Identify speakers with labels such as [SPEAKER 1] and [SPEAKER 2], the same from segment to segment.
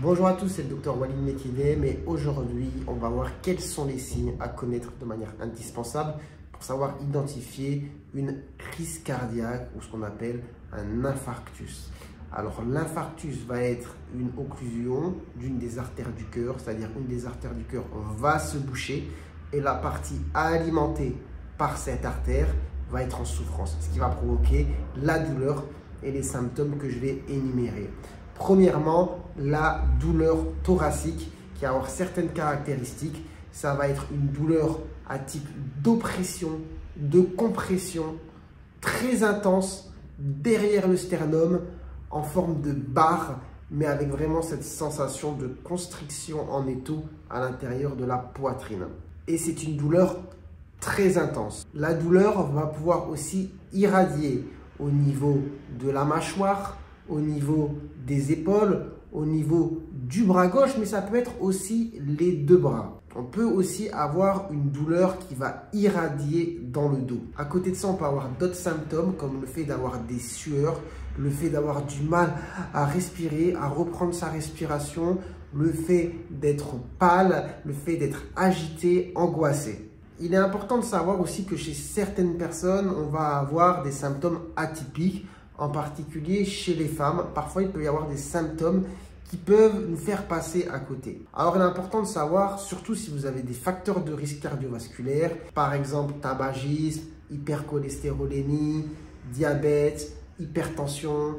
[SPEAKER 1] Bonjour à tous, c'est le docteur Walid Mekidem et aujourd'hui, on va voir quels sont les signes à connaître de manière indispensable pour savoir identifier une crise cardiaque ou ce qu'on appelle un infarctus. Alors, l'infarctus va être une occlusion d'une des artères du cœur, c'est-à-dire une des artères du cœur va se boucher et la partie alimentée par cette artère va être en souffrance, ce qui va provoquer la douleur et les symptômes que je vais énumérer. Premièrement, la douleur thoracique qui va avoir certaines caractéristiques. Ça va être une douleur à type d'oppression, de compression, très intense derrière le sternum en forme de barre, mais avec vraiment cette sensation de constriction en étau à l'intérieur de la poitrine. Et c'est une douleur très intense. La douleur va pouvoir aussi irradier au niveau de la mâchoire, au niveau des épaules, au niveau du bras gauche, mais ça peut être aussi les deux bras. On peut aussi avoir une douleur qui va irradier dans le dos. À côté de ça, on peut avoir d'autres symptômes comme le fait d'avoir des sueurs, le fait d'avoir du mal à respirer, à reprendre sa respiration, le fait d'être pâle, le fait d'être agité, angoissé. Il est important de savoir aussi que chez certaines personnes, on va avoir des symptômes atypiques. En particulier chez les femmes, parfois il peut y avoir des symptômes qui peuvent nous faire passer à côté. Alors il est important de savoir, surtout si vous avez des facteurs de risque cardiovasculaire, par exemple tabagisme, hypercholestérolémie, diabète, hypertension,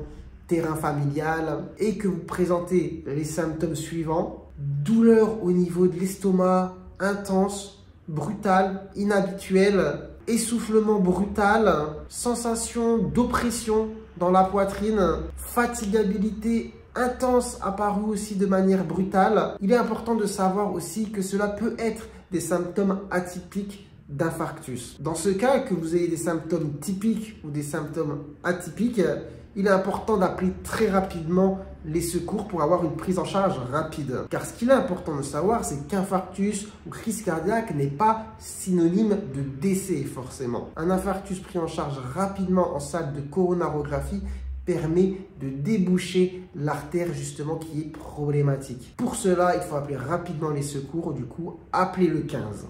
[SPEAKER 1] terrain familial, et que vous présentez les symptômes suivants: douleur au niveau de l'estomac intense, brutale, inhabituelle, essoufflement brutal, sensation d'oppression dans la poitrine, fatigabilité intense apparue aussi de manière brutale. Il est important de savoir aussi que cela peut être des symptômes atypiques d'infarctus. Dans ce cas, que vous ayez des symptômes typiques ou des symptômes atypiques, il est important d'appeler très rapidement les secours pour avoir une prise en charge rapide. Car ce qu'il est important de savoir, c'est qu'infarctus ou crise cardiaque n'est pas synonyme de décès forcément. Un infarctus pris en charge rapidement en salle de coronarographie permet de déboucher l'artère justement qui est problématique. Pour cela, il faut appeler rapidement les secours, du coup, appelez le 15.